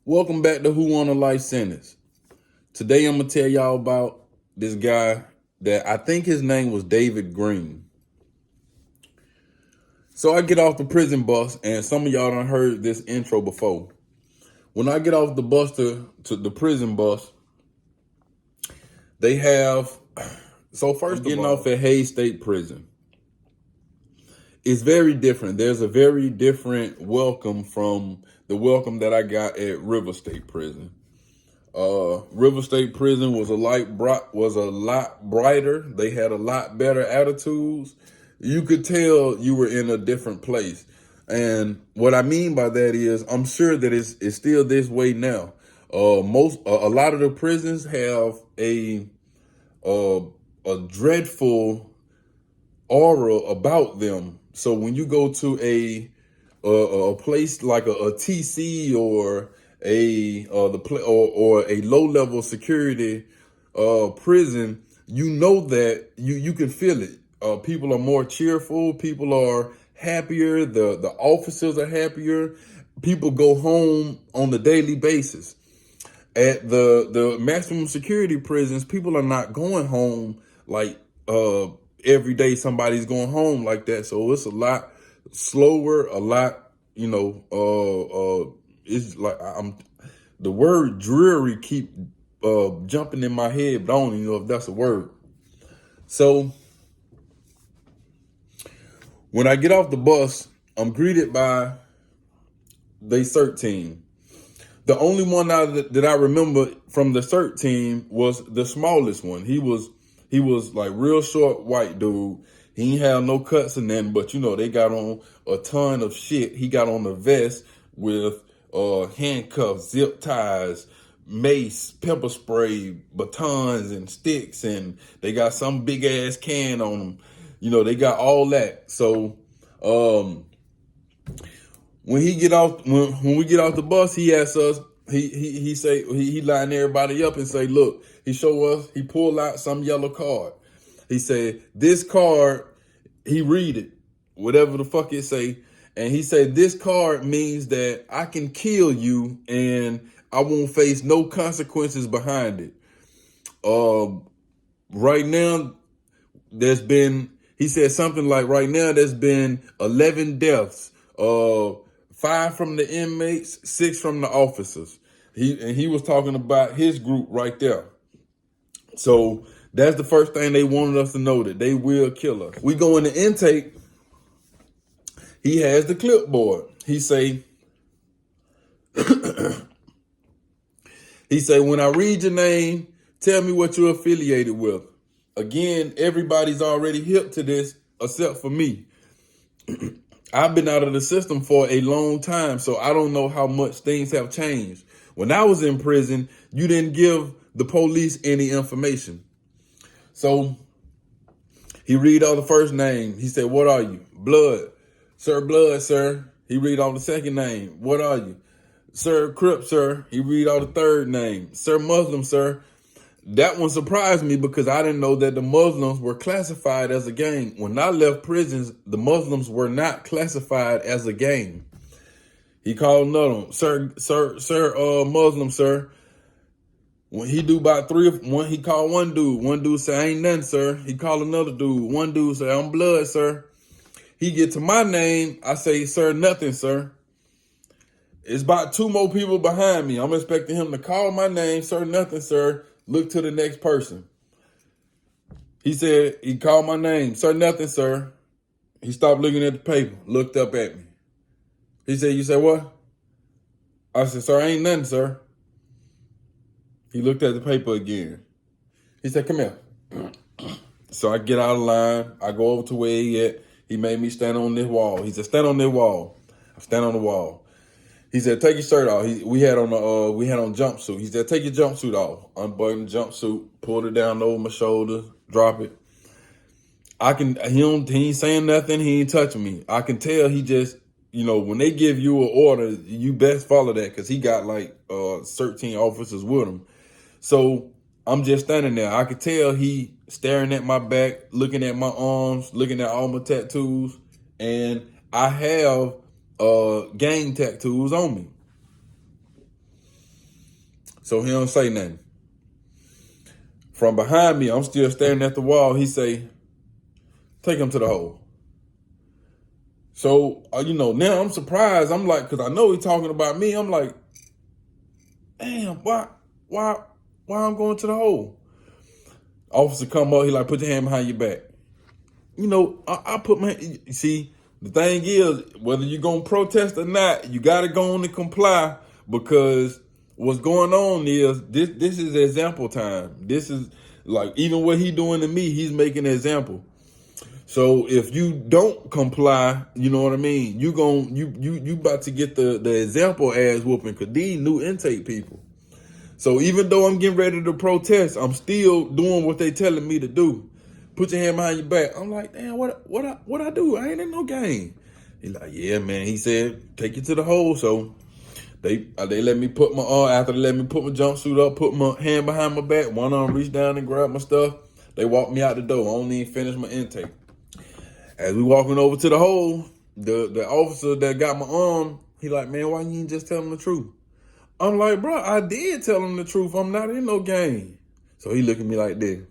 Welcome back to Who on a Life Sentence. Today I'm gonna tell y'all about this guy that I think his name was David Green. So I get off the prison bus, and some of y'all done heard this intro before. When I get off the bus to the prison bus, they have I'm getting off at Hayes State Prison. It's very different. There's a very different welcome from the welcome that I got at River State Prison. River State Prison was a lot brighter. They had a lot better attitudes. You could tell you were in a different place. And what I mean by that is, I'm sure that it's still this way now. A lot of the prisons have a dreadful aura about them. So when you go to a place like a TC or a low level security prison, you know that you can feel it. People are more cheerful. People are happier. The officers are happier. People go home on a daily basis. At the maximum security prisons, people are not going home like every day. Somebody's going home like that. So it's a lot slower. A lot, it's like the word dreary keep jumping in my head, but I don't even know if that's a word. So when I get off the bus, I'm greeted by the CERT team. The only one that I remember from the CERT team was the smallest one. He was like real short white dude. He ain't have no cuts and nothing, but they got on a ton of shit. He got on a vest with handcuffs, zip ties, mace, pepper spray, batons, and sticks, and they got some big ass can on them. They got all that. So when we get off the bus, he asks us, he line everybody up and say, look, he pulled out some yellow card. He said, this card, he read it, whatever the fuck it say. And he said, this card means that I can kill you and I won't face no consequences behind it. Right now, he said something like, right now there's been 11 deaths, 5 from the inmates, 6 from the officers. He was talking about his group right there. So that's the first thing they wanted us to know, that they will kill us. We go into intake. He has the clipboard. He say, when I read your name, tell me what you're affiliated with. Again, everybody's already hip to this except for me. I've been out of the system for a long time, so I don't know how much things have changed. When I was in prison, you didn't give the police any information. So he read all the first name. He said, what are you? Blood. Sir, blood, sir. He read all the second name. What are you? Sir, Crip, sir. He read all the third name. Sir, Muslim, sir. That one surprised me because I didn't know that the Muslims were classified as a gang. When I left prisons, the Muslims were not classified as a gang. He called another one, sir, Muslim, sir. When he do about he called one dude. One dude say, ain't nothing, sir. He called another dude. One dude say, I'm blood, sir. He get to my name. I say, sir, nothing, sir. It's about 2 more people behind me. I'm expecting him to call my name, sir, nothing, sir. Look to the next person. He said, he called my name, sir, nothing, sir. He stopped looking at the paper, looked up at me. He said, you said what? I said, sir, ain't nothing, sir. He looked at the paper again. He said, come here. So I get out of line. I go over to where he at. He made me stand on this wall. He said, stand on this wall. I stand on the wall. He said, take your shirt off. We had on jumpsuit. He said, take your jumpsuit off. Unbutton the jumpsuit, pulled it down over my shoulder, drop it. He ain't saying nothing. He ain't touching me. I can tell he just, when they give you an order, you best follow that, because he got like 13 officers with him. So I'm just standing there. I could tell he staring at my back, looking at my arms, looking at all my tattoos, and I have gang tattoos on me. So he don't say nothing. From behind me, I'm still staring at the wall. He say, take him to the hole. So, now I'm surprised. I'm like, because I know he's talking about me. I'm like, damn, why I'm going to the hole? Officer come up, he like, put your hand behind your back. I put my, see, the thing is, whether you're going to protest or not, you got to go on and comply, because what's going on is, this is example time. This is, like, even what he doing to me, he's making an example. So if you don't comply, you know what I mean, you about to get the example ass whooping, because these new intake people. So even though I'm getting ready to protest, I'm still doing what they telling me to do. Put your hand behind your back. I'm like, damn, what I do? I ain't in no game. He like, yeah, man. He said, take you to the hole. So they let me put my after they let me put my jumpsuit up, put my hand behind my back. One arm reach down and grab my stuff. They walked me out the door. I only even finished my intake. As we walking over to the hole, the officer that got my arm, he like, man, why you ain't just tell him the truth? I'm like, bro, I did tell him the truth. I'm not in no game. So he look at me like this.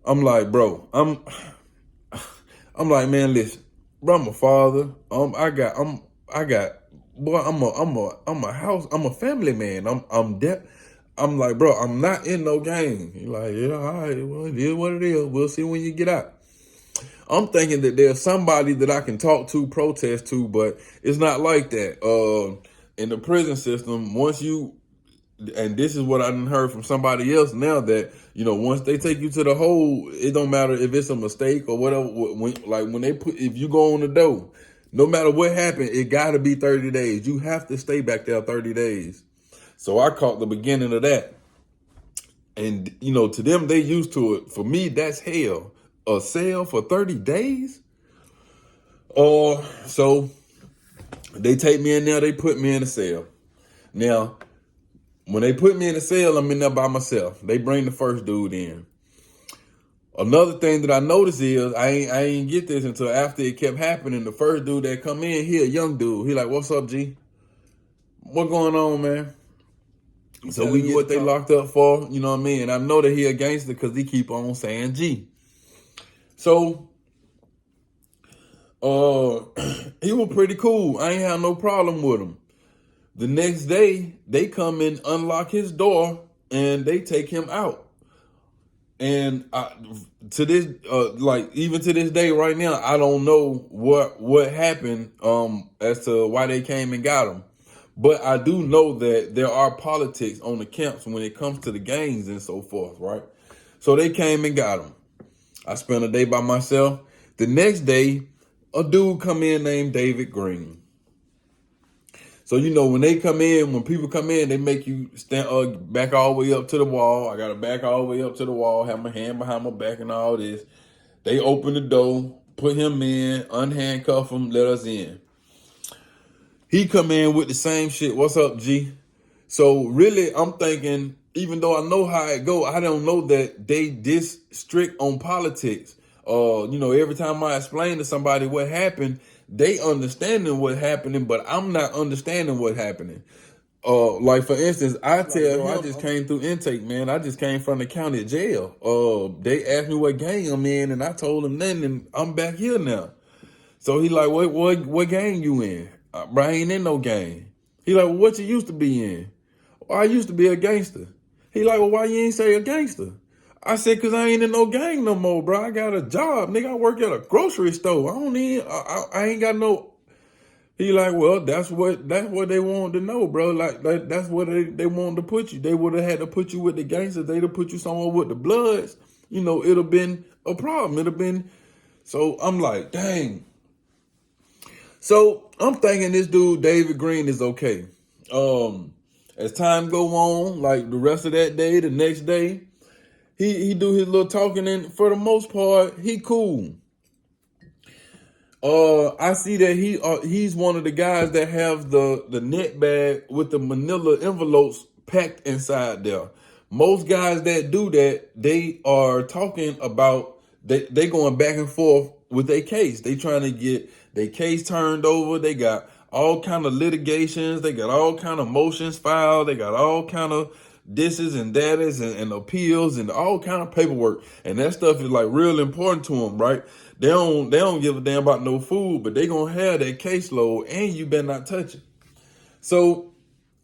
I'm like, bro, I'm like, man, listen, bro, I'm a father. I'm a family man. I'm like, bro, I'm not in no game. He like, yeah, all right, well, it is what it is. We'll see when you get out. I'm thinking that there's somebody that I can talk to, protest to, but it's not like that. In the prison system, and this is what I done heard from somebody else now, that, once they take you to the hole, it don't matter if it's a mistake or whatever. If you go on the door, no matter what happened, it gotta be 30 days. You have to stay back there 30 days. So I caught the beginning of that. And, to them, they used to it. For me, that's hell. A cell for 30 days? So they take me in there, they put me in a cell. Now, when they put me in a cell, I'm in there by myself. They bring the first dude in. Another thing that I noticed is, I ain't get this until after it kept happening. The first dude that come in, he a young dude. He like, what's up, G? What going on, man? So we get what they locked up for, you know what I mean? And I know that he a gangster because he keep on saying G. So, he was pretty cool. I ain't have no problem with him. The next day, they come and unlock his door and they take him out. And even to this day right now, I don't know what happened as to why they came and got him. But I do know that there are politics on the camps when it comes to the gangs and so forth, right? So they came and got him. I spent a day by myself. The next day, a dude come in named David Green. So, when people come in, they make you stand back all the way up to the wall. I got to back all the way up to the wall, have my hand behind my back and all this. They open the door, put him in, unhandcuff him, let us in. He come in with the same shit. What's up, G? So really, I'm thinking, even though I know how it go, I don't know that they this strict on politics. Every time I explain to somebody what happened, they understanding what happening, but I'm not understanding what happening. Like for instance, I just came through intake, man. I just came from the county jail. They asked me what gang I'm in, and I told them then, and I'm back here now. So he like, what gang you in? Bro, I ain't in no gang. He like, well, what you used to be in? Well, I used to be a gangster. He like, well, why you ain't say a gangster? I said, cause I ain't in no gang no more, bro. I got a job, nigga. I work at a grocery store. I ain't got no. He like, well, that's what they wanted to know, bro. Like that's what they wanted to put you. They would have had to put you with the gangsters. They'd have put you somewhere with the Bloods. It'd have been a problem. It'd have been. So I'm like, dang. So I'm thinking this dude, David Green, is okay. As time go on, like the rest of that day, the next day, he do his little talking, and for the most part, he cool. I see that he's one of the guys that have the net bag with the manila envelopes packed inside there. Most guys that do that, they are talking about they going back and forth with their case. They trying to get their case turned over. They got all kind of litigations. They got all kind of motions filed. They got all kind of disses and datas and appeals and all kind of paperwork. And that stuff is like real important to them, right? They don't give a damn about no food, but they gonna have that caseload, and you better not touch it. So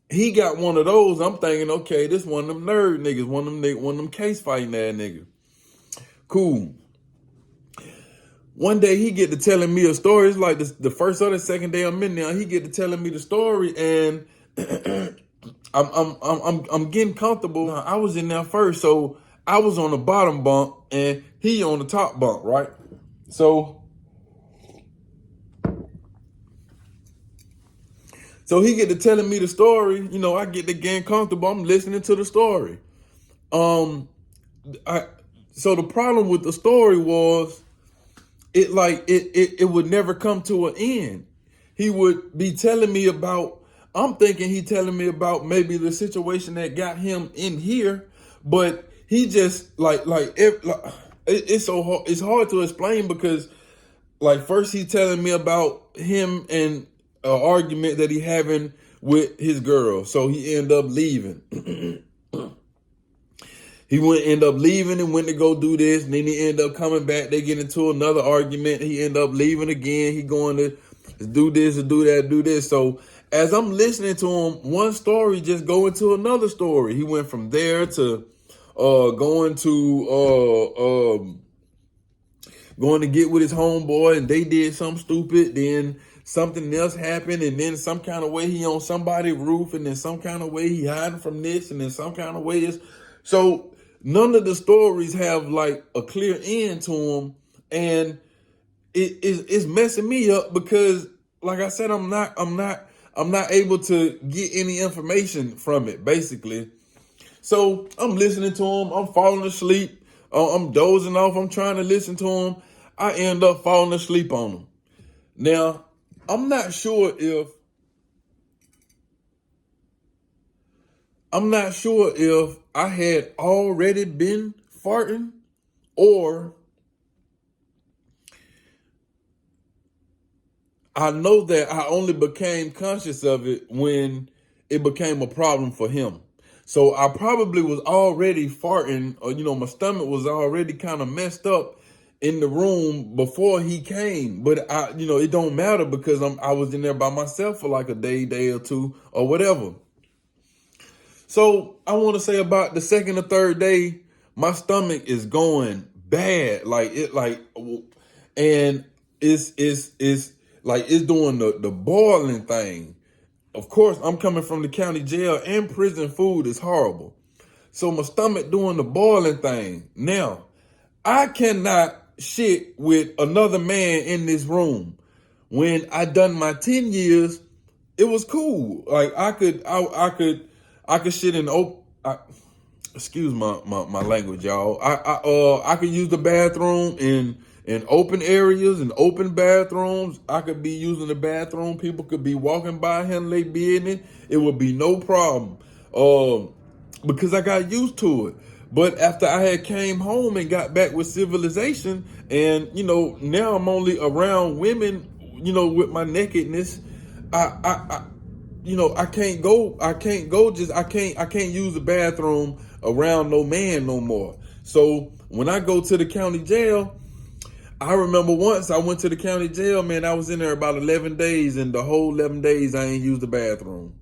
he got one of those. I'm thinking, okay, this one of them nerd niggas, one of them case fighting ass niggas. Cool. One day he get to telling me a story. It's like the first or the second day I'm in there. He get to telling me the story, and I'm getting comfortable. I was in there first, so I was on the bottom bunk and he on the top bunk, right? So he get to telling me the story. You know, I get to getting comfortable. I'm listening to the story. So the problem with the story was it would never come to an end. He would be telling me about, I'm thinking he telling me about maybe the situation that got him in here, but he just it's so hard, it's hard to explain, because like first he telling me about him and an argument that he having with his girl, so he end up leaving. He end up leaving and went to go do this, and then he end up coming back. They get into another argument. He end up leaving again. He going to do this or do that, do this. So as I'm listening to him, one story just go into another story. He went from there to going to get with his homeboy, and they did something stupid. Then something else happened, and then some kind of way he on somebody's roof, and then some kind of way he hiding from this, and then some kind of way is so. None of the stories have like a clear end to them, and it's messing me up because, like I said, I'm not able to get any information from it, basically. So I'm listening to him. I'm falling asleep. I'm dozing off. I'm trying to listen to him. I end up falling asleep on him. Now, I'm not sure if I had already been farting, or I know that I only became conscious of it when it became a problem for him. So I probably was already farting, or, my stomach was already kind of messed up in the room before he came. But it don't matter, because I was in there by myself for like a day or two or whatever. So I want to say about the second or third day, my stomach is going bad, and it's like it's doing the boiling thing. Of course, I'm coming from the county jail, and prison food is horrible. So my stomach doing the boiling thing. Now, I cannot shit with another man in this room. When I done my 10 years, it was cool. Like I could shit in excuse my language, y'all. I could use the bathroom in open areas and open bathrooms. I could be using the bathroom. People could be walking by, handling their business. It would be no problem. Because I got used to it. But after I had came home and got back with civilization, and now I'm only around women, with my nakedness, I can't use the bathroom around no man no more. So when I go to the county jail, I remember once I went to the county jail, man, I was in there about 11 days, and the whole 11 days I ain't used the bathroom.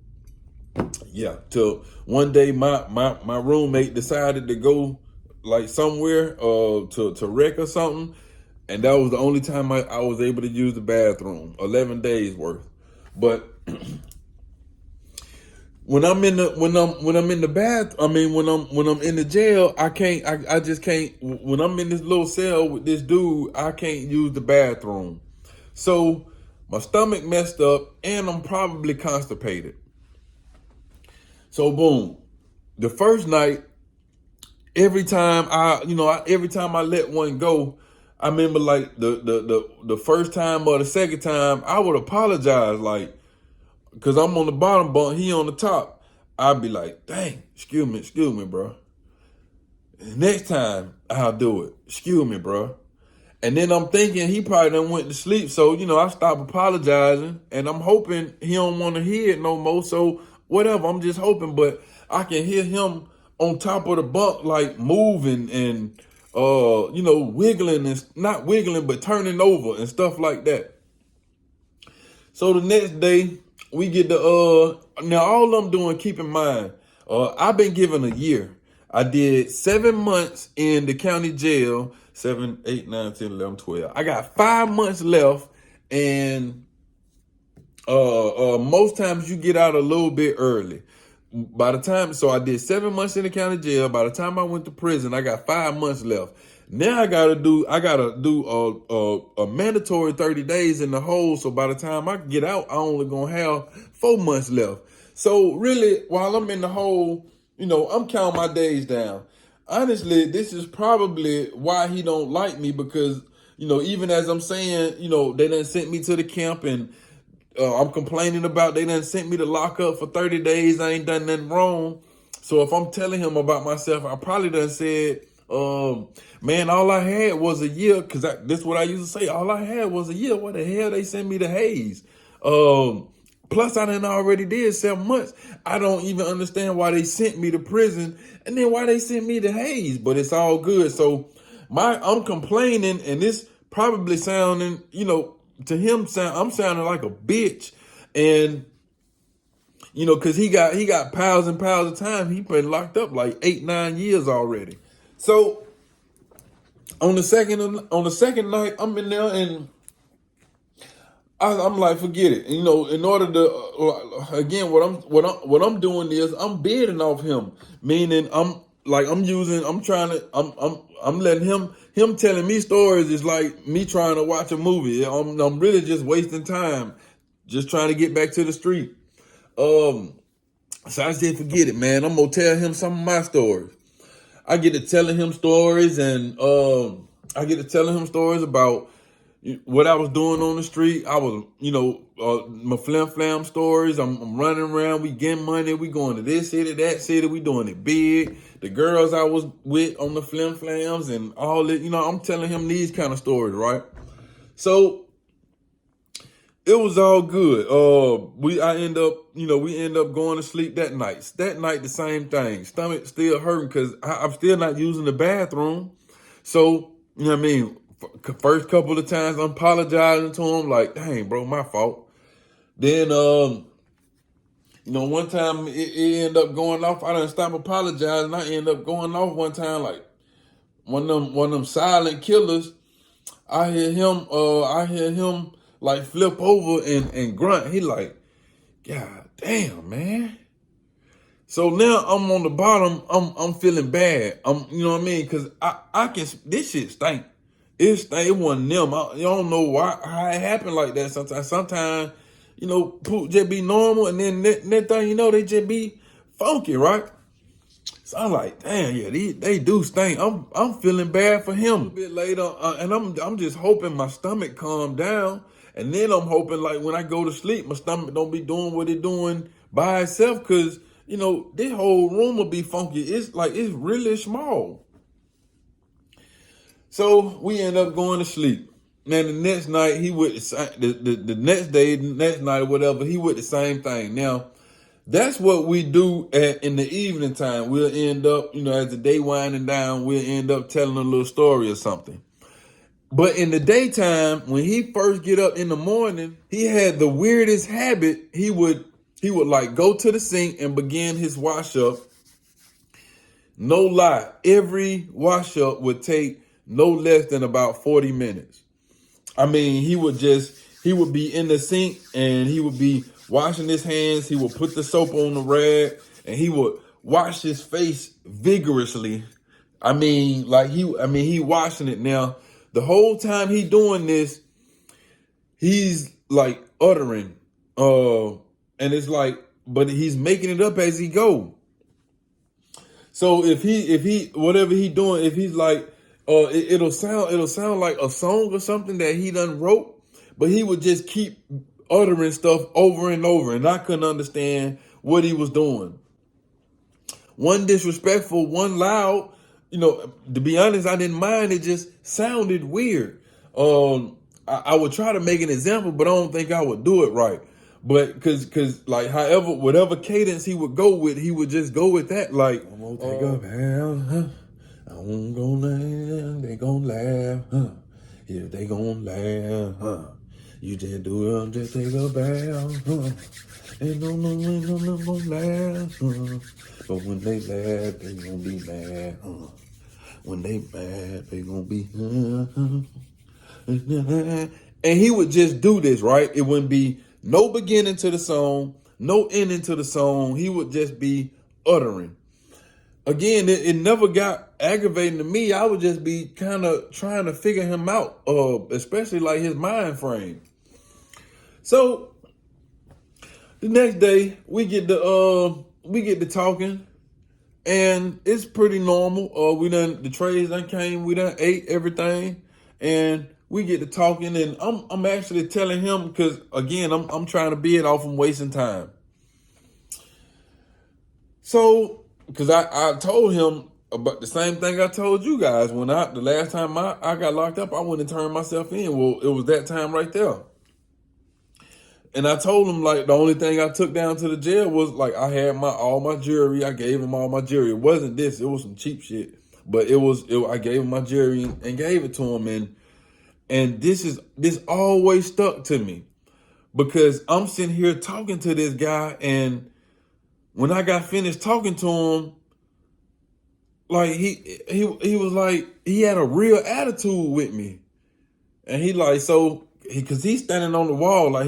Yeah, till one day my roommate decided to go like somewhere to wreck or something, and that was the only time I was able to use the bathroom. 11 days worth. But when I'm in the jail, I just can't. When I'm in this little cell with this dude, I can't use the bathroom. So my stomach messed up, and I'm probably constipated. So boom, the first night, every time I let one go, I remember like the first time or the second time, I would apologize, like, because I'm on the bottom bunk, he on the top. I'd be like, dang, excuse me, bro. Next time I'll do it. Excuse me, bro. And then I'm thinking he probably done went to sleep. So, I stopped apologizing, and I'm hoping he don't want to hear it no more. So whatever, I'm just hoping. But I can hear him on top of the bunk, like moving and, wiggling and not wiggling, but turning over and stuff like that. So the next day we get now all I'm doing, keep in mind, I've been given a year. I did 7 months in the county jail, 7, 8, 9, 10, 11, 12. I got 5 months left, and most times you get out a little bit early. So I did 7 months in the county jail. By the time I went to prison, I got 5 months left. Now I gotta do a mandatory 30 days in the hole. So by the time I get out, I only gonna have 4 months left. So really, while I'm in the hole, I'm counting my days down. Honestly, this is probably why he don't like me, because, even as I'm saying, they done sent me to the camp, and I'm complaining about they done sent me to lock up for 30 days. I ain't done nothing wrong. So if I'm telling him about myself, I probably done said, man, all I had was a year, because this is what I used to say. All I had was a year. What the hell they sent me to Hayes? Plus, I done already did 7 months. I don't even understand why they sent me to prison, and then why they sent me to Hayes. But it's all good. So I'm complaining, and this probably sounding, to him, I'm sounding like a bitch. And because he got piles and piles of time. He been locked up like 8, 9 years already. So on the second night, I'm in there, and I'm like, forget it. In order to again, what I'm doing is I'm bidding off him, meaning I'm letting him telling me stories is like me trying to watch a movie. I'm really just wasting time, just trying to get back to the street. So I said, forget it, man. I'm gonna tell him some of my stories. I get to telling him stories, and I get to telling him stories about what I was doing on the street. I was, my flam stories. I'm running around. We getting money. We going to this city, that city. We doing it big. The girls I was with on the flams and all that. I'm telling him these kind of stories, right? So it was all good. We end up going to sleep that night. That night, the same thing. Stomach still hurting because I'm still not using the bathroom. So, you know what I mean? First couple of times I'm apologizing to him, like, dang, bro, my fault. Then, one time it ended up going off. I didn't stop apologizing. I ended up going off one time, like one of them silent killers. I hear him like flip over and grunt. He like, God damn, man. So now I'm on the bottom. I'm feeling bad. You know what I mean? Because I can, this shit stink. It wasn't them. You don't know how it happened like that. Sometimes, poop just be normal, and then that thing, they just be funky, right? So I'm like, damn, yeah, they do stink. I'm feeling bad for him. A bit later, and I'm just hoping my stomach calm down, and then I'm hoping like when I go to sleep, my stomach don't be doing what it doing by itself, because this whole room will be funky. It's really small. So we end up going to sleep. Now the next night he would the next night or whatever, he would the same thing. Now that's what we do in the evening time. We'll end up, as the day winding down, we'll end up telling a little story or something. But in the daytime, when he first get up in the morning, he had the weirdest habit. He would like go to the sink and begin his wash up. No lie, every wash up would take no less than about 40 minutes. I mean, he would be in the sink and he would be washing his hands. He would put the soap on the rag and he would wash his face vigorously. He washing it. Now, the whole time he doing this, he's like uttering, and it's like, but he's making it up as he go. So if he whatever he doing, if he's like, it'll sound like a song or something that he done wrote, but he would just keep uttering stuff over and over, and I couldn't understand what he was doing. One disrespectful, one loud. To be honest, I didn't mind. It just sounded weird. I would try to make an example, but I don't think I would do it right. But cause like however, whatever cadence he would go with, he would just go with that. Like, I'm gonna take a bath, huh? I'm gonna laugh, they gonna laugh, huh? Yeah, they gonna laugh, huh? You just do it, just take a bath, huh? Ain't no gonna laugh, huh? But when they laugh, they gonna be mad, huh? When they mad, they gonna be, and he would just do this, right? It wouldn't be no beginning to the song, no ending to the song. He would just be uttering. Again, it never got aggravating to me. I would just be kind of trying to figure him out, especially like his mind frame. So the next day we get to talking, and it's pretty normal. The trays done came, we done ate everything, and we get to talking, and I'm actually telling him, because again, I'm trying to beat off him wasting time. So, because I told him about the same thing I told you guys when the last time I got locked up, I went and turned myself in. Well, it was that time right there. And I told him, like, the only thing I took down to the jail was, like, I had all my jewelry. I gave him all my jewelry. It wasn't this. It was some cheap shit. But I gave him my jewelry and gave it to him. And this always stuck to me, because I'm sitting here talking to this guy, and when I got finished talking to him, like he was like, he had a real attitude with me. And he like, because he's standing on the wall, like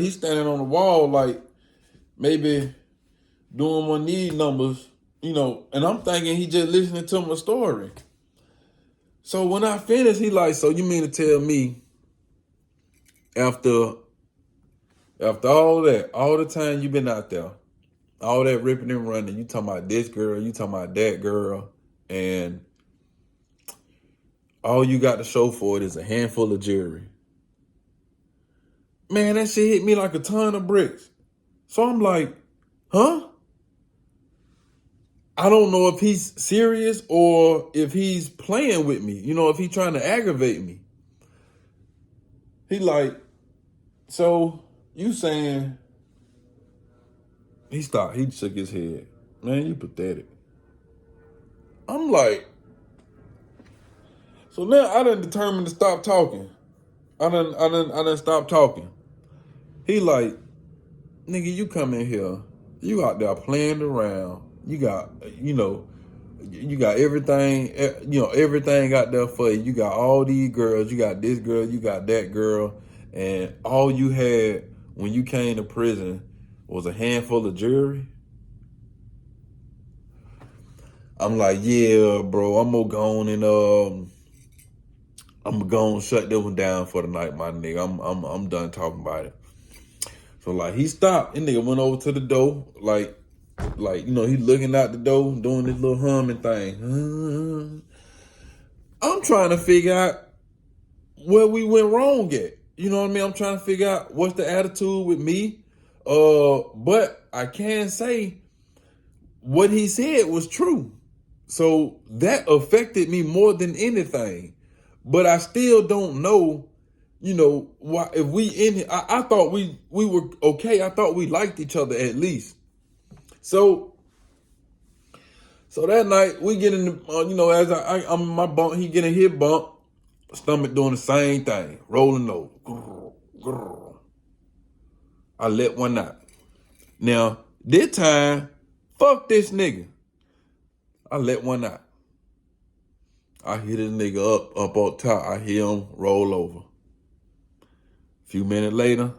maybe doing one of these numbers, and I'm thinking he just listening to my story. So when I finished, he like, so you mean to tell me after all that, all the time you've been out there, all that ripping and running, you talking about this girl, you talking about that girl, and all you got to show for it is a handful of jewelry? Man, that shit hit me like a ton of bricks. So I'm like, huh? I don't know if he's serious or if he's playing with me, if he's trying to aggravate me. He like, so you saying, he stopped, he shook his head. Man, you pathetic. I'm like, so now I done determined to stop talking. I done stop talking. He like, nigga, you come in here, you out there playing around. You got, you got everything, everything out there for you. You got all these girls, you got this girl, you got that girl, and all you had when you came to prison was a handful of jewelry. I'm like, yeah, bro, I'm gonna go on and I'm gonna shut this one down for the night, my nigga. I'm done talking about it. So like he stopped, and nigga went over to the door, like he looking out the door, doing this little humming thing. I'm trying to figure out where we went wrong at. You know what I mean? I'm trying to figure out what's the attitude with me. But I can say what he said was true. So that affected me more than anything. But I still don't know, why, if we in here. I thought we were okay. I thought we liked each other at least. So that night we get in the, as I'm in my bunk, he get in his bunk, stomach doing the same thing, rolling over. I let one out. Now, this time, fuck this nigga. I let one out. I hear this nigga up on top. I hear him roll over. A few minutes later,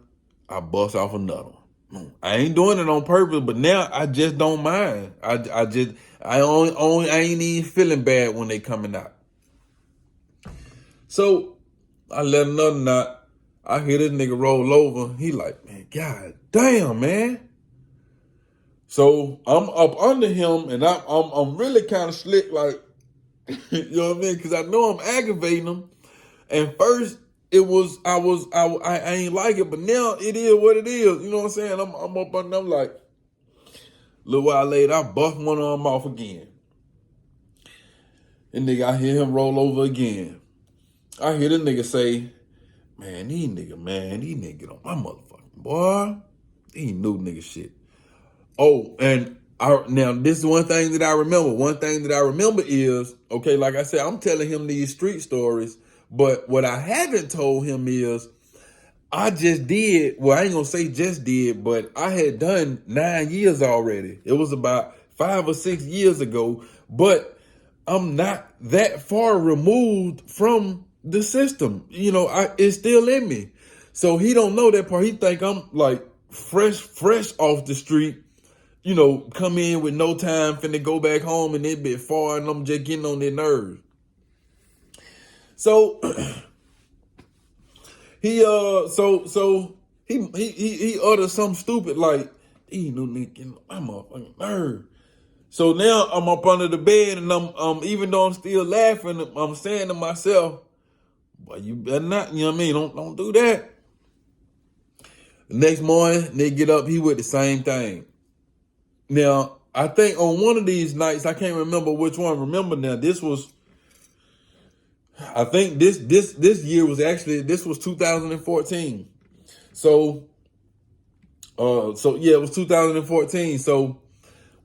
I bust off another one. I ain't doing it on purpose, but now I just don't mind. I ain't even feeling bad when they coming out. So I let another knot. I hear this nigga roll over. He like, man, god damn, man. So I'm up under him, and I'm really kind of slick, like, you know what I mean? Because I know I'm aggravating him. And first, I ain't like it, but now it is what it is. You know what I'm saying? I'm up under them, like, a little while later, I bust one of them off again. And nigga, I hear him roll over again. I hear the nigga say, these niggas get on my motherfucking boy. These new nigga shit. Oh, and now this is one thing that I remember. One thing that I remember is, okay, like I said, I'm telling him these street stories, but what I haven't told him is I just did, well, I ain't gonna say just did, but I had done 9 years already. It was about 5 or 6 years ago, but I'm not that far removed from the system. It's still in me. So he don't know that part. He think I'm like fresh off the street, come in with no time, finna go back home and it bit far and I'm just getting on their nerves. So he uttered something stupid like, "These new niggas getting on my motherfucking nerve." So now I'm up under the bed and I'm even though I'm still laughing, I'm saying to myself, "Boy, you better not, you know what I mean? Don't do that." The next morning, they get up, he with the same thing. Now, I think on one of these nights, I can't remember which one. Remember now, I think this year was actually, this was 2014. So yeah, it was 2014. So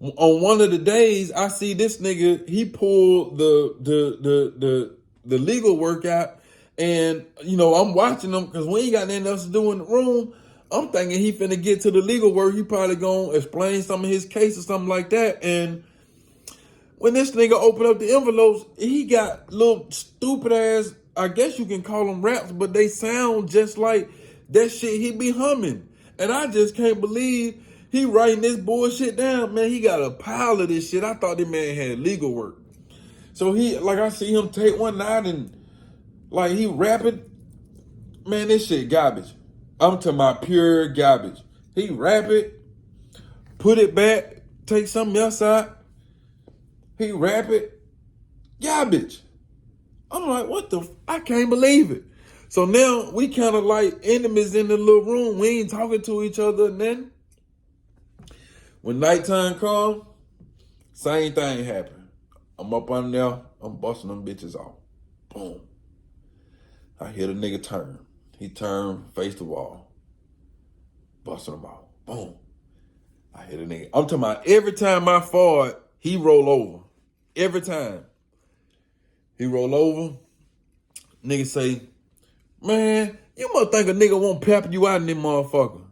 on one of the days, I see this nigga, he pulled the legal workout, and I'm watching him because we ain't got nothing else to do in the room. I'm thinking he finna get to the legal work. He probably gonna explain some of his case or something like that. And when this nigga opened up the envelopes, he got little stupid ass, I guess you can call them raps, but they sound just like that shit he be humming. And I just can't believe he writing this bullshit down. Man, he got a pile of this shit. I thought this man had legal work. So I see him take one out and like he rapping. Man, this shit garbage. I'm talking about pure garbage. He rap it, put it back, take something else out. He rap it, garbage. I'm like, what the? I can't believe it. So now we kind of like enemies in the little room. We ain't talking to each other. And then when nighttime comes, same thing happen. I'm up on there. I'm busting them bitches off. Boom. I hear the nigga turn. He turned, face the wall. Busting them off. Boom. I hit a nigga. I'm talking about every time I fall, he roll over. Every time. He roll over. Nigga say, "Man, you must think a nigga won't pep you out in this motherfucker."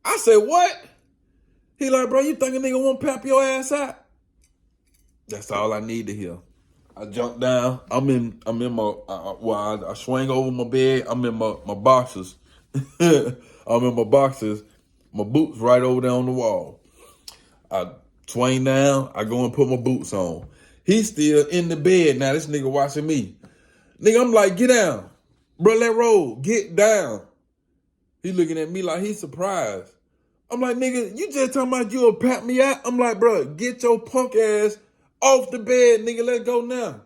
I say, "What?" He like, "Bro, you think a nigga won't pep your ass out?" That's all I need to hear. I jump down. I'm in my, I swing over my bed. I'm in my boxers. I'm in my boxers. My boots right over there on the wall. I swing down. I go and put my boots on. He's still in the bed. Now this nigga watching me. Nigga, I'm like, "Get down. Bro, let roll. Get down." He looking at me like he's surprised. I'm like, "Nigga, you just talking about you'll pat me out?" I'm like, "Bro, get your punk ass off the bed, nigga. Let's go now."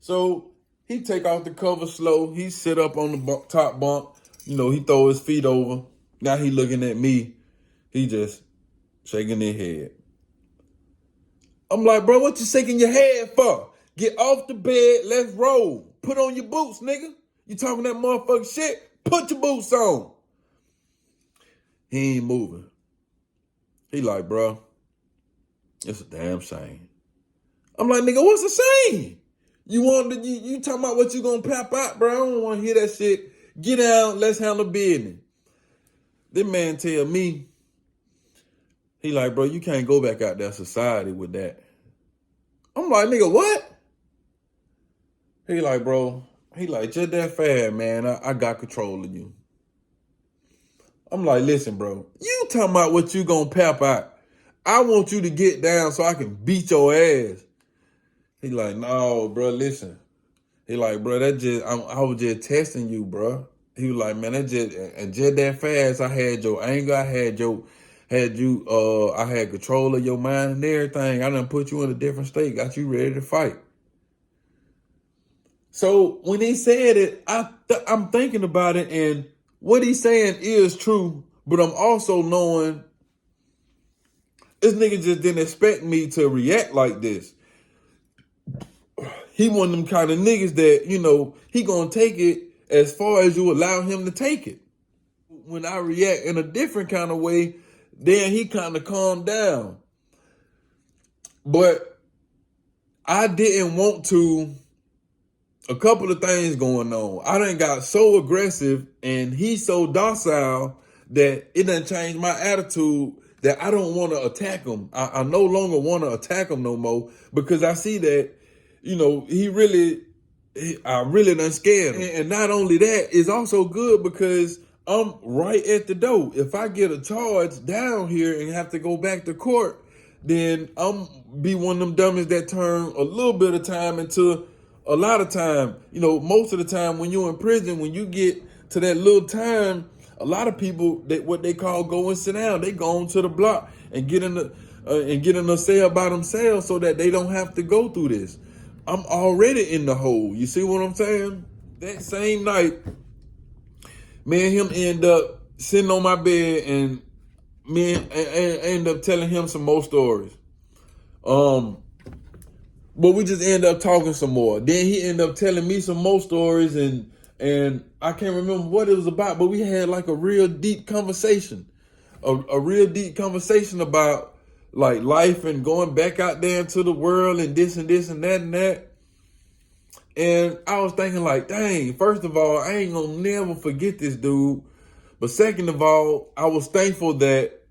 So he take off the cover slow. He sit up on the top bunk. He throw his feet over. Now he looking at me. He just shaking his head. I'm like, "Bro, what you shaking your head for? Get off the bed. Let's roll. Put on your boots, nigga. You talking that motherfucking shit? Put your boots on." He ain't moving. He like, "Bro, it's a damn shame." I'm like, "Nigga, what's a shame? You talking about what you gonna pap out, bro? I don't want to hear that shit. Get down, let's handle business." This man tell me, he like, "Bro, you can't go back out there society with that." I'm like, "Nigga, what?" He like, "Bro," he like, "Just that fast, man. I got control of you." I'm like, "Listen, bro, you talking about what you gonna pap out. I want you to get down so I can beat your ass." He like, "No, bro, listen." He like, "Bro, I was just testing you, bro." He was like, "Man, just that fast. I had your anger. I had control of your mind and everything. I done put you in a different state, got you ready to fight." So when he said it, I'm thinking about it, and what he's saying is true, but I'm also knowing this nigga just didn't expect me to react like this. He one of them kind of niggas that, he gonna take it as far as you allow him to take it. When I react in a different kind of way, then he kind of calmed down. But I didn't want to, a couple of things going on. I done got so aggressive and he's so docile that it done changed my attitude that I don't want to attack him. I no longer want to attack him no more because I see that, I really done scared him. And not only that, it's also good because I'm right at the door. If I get a charge down here and have to go back to court, then I'm be one of them dummies that turn a little bit of time into a lot of time. Most of the time when you're in prison, when you get to that little time, a lot of people, that what they call go and sit down, they go onto the block and get in a cell by themselves so that they don't have to go through this. I'm already in the hole. You see what I'm saying? That same night, me and him end up sitting on my bed, and end up telling him some more stories. But we just end up talking some more. Then he ended up telling me some more stories, and I can't remember what it was about, but we had like a real deep conversation. A real deep conversation about like life and going back out there into the world and this and this and that and that. And I was thinking like, dang, first of all, I ain't gonna never forget this dude. But second of all, I was thankful that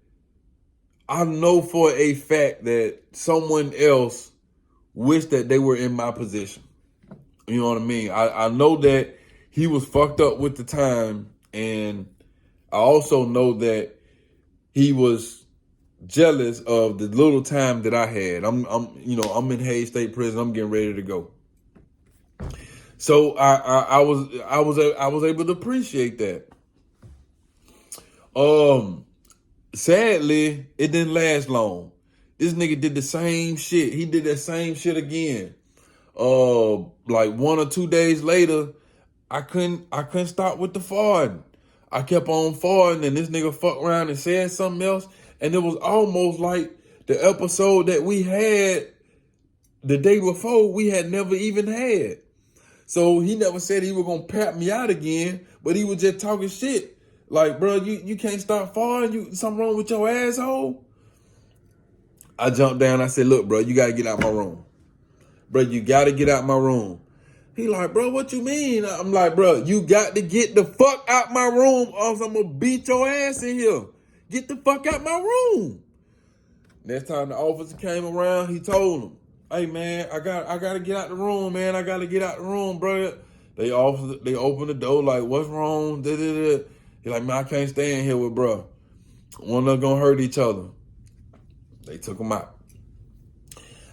I know for a fact that someone else wished that they were in my position. You know what I mean? I know that he was fucked up with the time, and I also know that he was jealous of the little time that I had. I'm in Hayes State Prison. I'm getting ready to go. So I was able to appreciate that. Sadly, it didn't last long. This nigga did the same shit. He did that same shit again. Like 1 or 2 days later, I couldn't stop with the farting. I kept on farting, and this nigga fucked around and said something else, and it was almost like the episode that we had the day before we had never even had. So he never said he was gonna pat me out again, but he was just talking shit. Like, bro, you can't stop farting. Something wrong with your asshole? I jumped down. I said, look, bro, you gotta get out my room. Bro, you gotta get out my room. He like, bro, what you mean? I'm like, bro, you got to get the fuck out my room, or else I'm gonna beat your ass in here. Get the fuck out my room. Next time the officer came around, he told him, hey man, I gotta get out the room, man. I gotta get out the room, bro. They opened the door like, what's wrong? He like, man, I can't stay in here with bro. One of them gonna hurt each other. They took him out.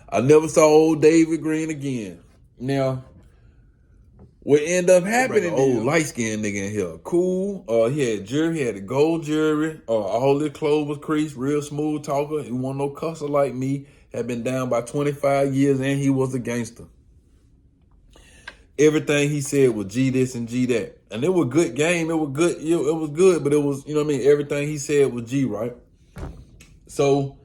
I never saw old David Green again. Now, what ended up happening, old light-skinned nigga in here. Cool. He had jewelry, he had the gold jewelry. All his clothes was creased, real smooth talker. He wasn't no cusser like me. Had been down by 25 years, and he was a gangster. Everything he said was G this and G that. And it was a good game. It was good. It was good, but it was, you know what I mean? Everything he said was G, right? So,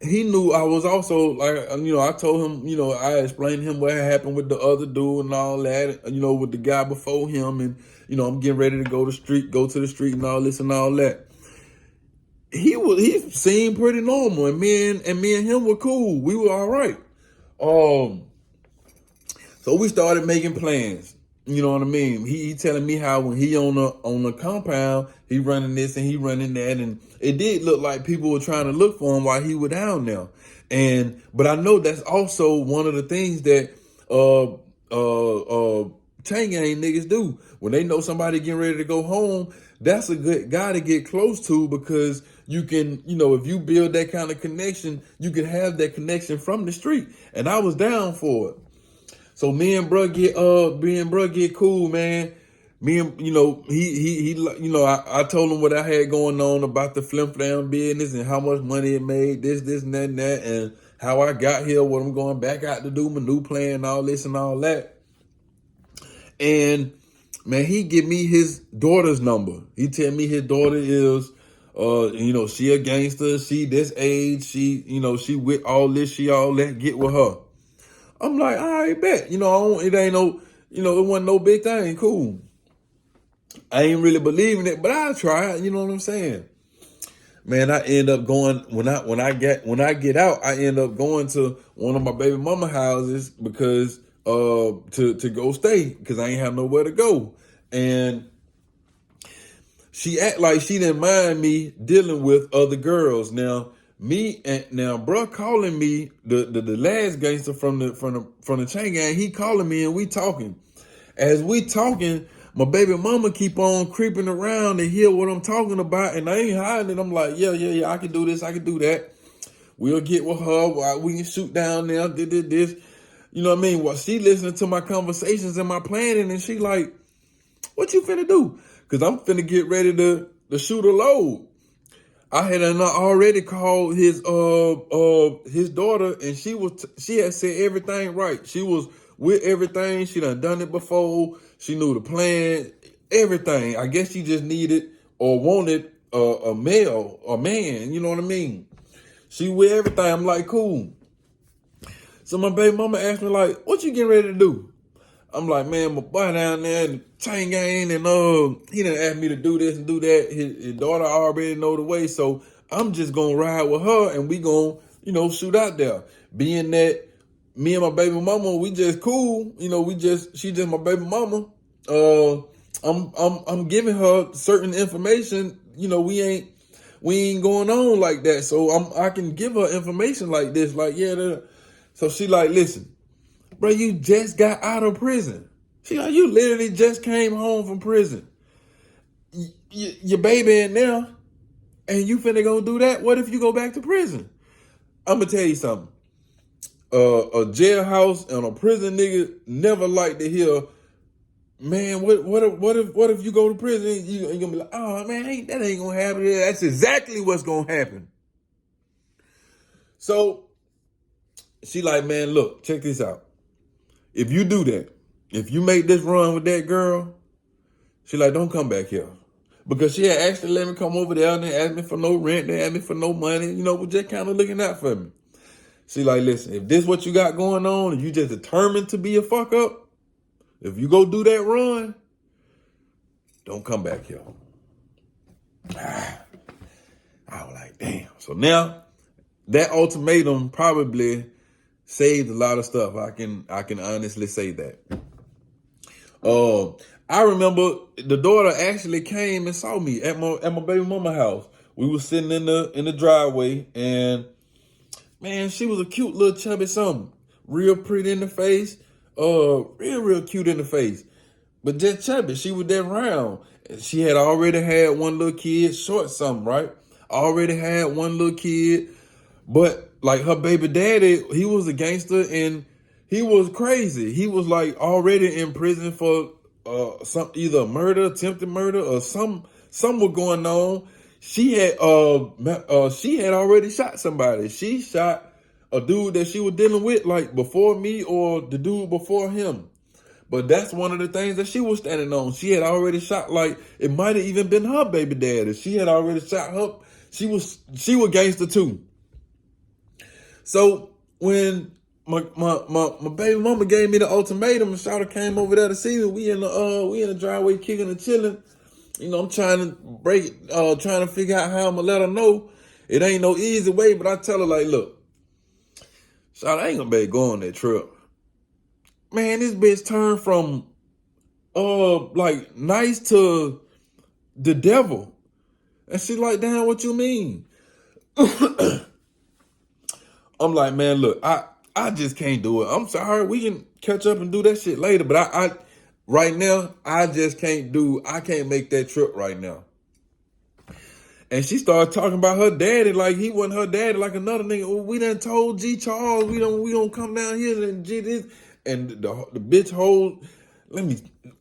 he knew I was also like, I told him, I explained to him what had happened with the other dude and all that, with the guy before him, and I'm getting ready to go to the street and all this and all that. He seemed pretty normal, and me and him were cool. We were all right. So we started making plans. You know what I mean? He telling me how when he on the compound, he running this and he running that, and it did look like people were trying to look for him while he was down there. But I know that's also one of the things that chain gang niggas do. When they know somebody getting ready to go home, that's a good guy to get close to, because you can, if you build that kind of connection, you can have that connection from the street. And I was down for it. So me and bruh get cool, man. Me and, I told him what I had going on about the flim flam business and how much money it made, this and that, and how I got here, what I'm going back out to do, my new plan, all this and all that. And man, he give me his daughter's number. He tell me his daughter is, she a gangster. She this age. She, she with all this. She all that. Get with her. I'm like, all right, bet. It ain't no, it wasn't no big thing. Cool. I ain't really believing it, but I try. You know what I'm saying? Man, I end up going when I get out, I end up going to one of my baby mama houses because to go stay because I ain't have nowhere to go. And she act like she didn't mind me dealing with other girls. Now bruh calling me the last gangster from the chain gang, he calling me and we talking. As we talking, my baby mama keep on creeping around to hear what I'm talking about, and I ain't hiding it. I'm like, yeah, I can do this, I can do that. We'll get with her. We can shoot down there, this. You know what I mean? Well, she listening to my conversations and my planning, and she like, what you finna do? Because I'm finna get ready to shoot a load. I had already called his daughter, and she had said everything right. She was with everything. She done it before. She knew the plan, everything. I guess she just needed or wanted a man. You know what I mean? She with everything. I'm like, cool. So my baby mama asked me like, what you getting ready to do? I'm like, man, my boy down there in the chain gang, and he done asked me to do this and do that. His daughter already know the way, so I'm just gonna ride with her, and we gonna, shoot out there. Being that me and my baby mama, we just cool, she just my baby mama. I'm giving her certain information. We ain't going on like that, so I can give her information like this, like So she like, listen. Bro, you just got out of prison. She like, you literally just came home from prison. Your baby in there, and you finna go do that? What if you go back to prison? I'm gonna tell you something. A jailhouse and a prison nigga never like to hear, man, what if you go to prison? You're gonna be like, oh man, that ain't gonna happen. That's exactly what's gonna happen. So she like, man, look, check this out. If you do that, if you make this run with that girl, she like, don't come back here. Because she had actually let me come over there and they asked me for no rent, they asked me for no money, was just kind of looking out for me. She like, listen, if this what you got going on and you just determined to be a fuck up, if you go do that run, don't come back here. I was like, damn. So now that ultimatum probably saved a lot of stuff. I can honestly say that. I remember the daughter actually came and saw me at my baby mama house. We were sitting in the driveway, and man, she was a cute little chubby something, real pretty in the face, real cute in the face, but just chubby. She was that round. She had already had one little kid, short something, right? Already had one little kid. But like her baby daddy, he was a gangster and he was crazy. He was like already in prison for either murder, attempted murder, or some was going on. She had already shot somebody. She shot a dude that she was dealing with like before me or the dude before him. But that's one of the things that she was standing on. She had already shot, like it might have even been her baby daddy. She had already shot her. She was gangster too. So when my baby mama gave me the ultimatum, and Shawty came over there to see me. We in the driveway kicking and chilling. I'm trying to trying to figure out how I'm gonna let her know. It ain't no easy way, but I tell her like, look, Shawty, I ain't gonna be able to go on that trip. Man, this bitch turned from like nice to the devil. And she's like, damn, what you mean? I'm like, man, look, I just can't do it. I'm sorry, we can catch up and do that shit later. But I right now, I can't make that trip right now. And she started talking about her daddy like he wasn't her daddy, like another nigga. Oh, we done told G Charles we don't come down here and G this. And the bitch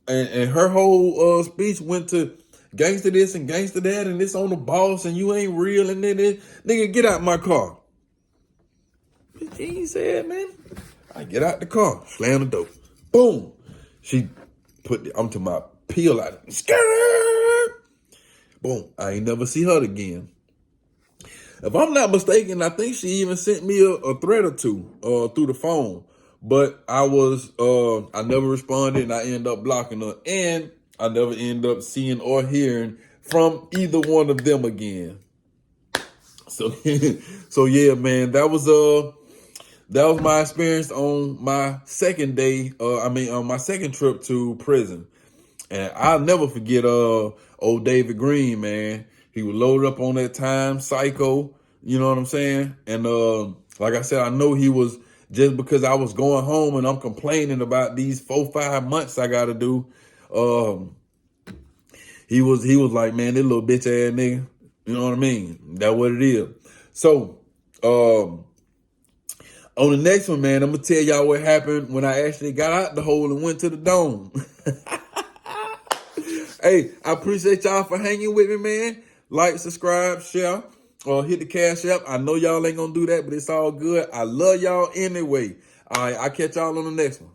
and her whole speech went to gangster this and gangster that and this on the boss and you ain't real and then this. Nigga, get out my car. King said, man. I get out the car, slam the door. Boom. She put the, I'm to my peel out. Skirt. Boom. I ain't never see her again. If I'm not mistaken, I think she even sent me a threat or two through the phone. But I never responded, and I ended up blocking her. And I never ended up seeing or hearing from either one of them again. So, so yeah, man, that was my experience on my second day. On my second trip to prison. And I'll never forget old David Green, man. He was loaded up on that time, psycho, you know what I'm saying? And like I said, I know he was, just because I was going home and I'm complaining about these 4-5 months I gotta do. He was like, man, this little bitch ass nigga. You know what I mean? That's what it is. So on the next one, man, I'm gonna tell y'all what happened when I actually got out the hole and went to the dome. Hey, I appreciate y'all for hanging with me, man. Like, subscribe, share, or hit the cash app. I know y'all ain't gonna do that, but it's all good. I love y'all anyway. All right, I'll catch y'all on the next one.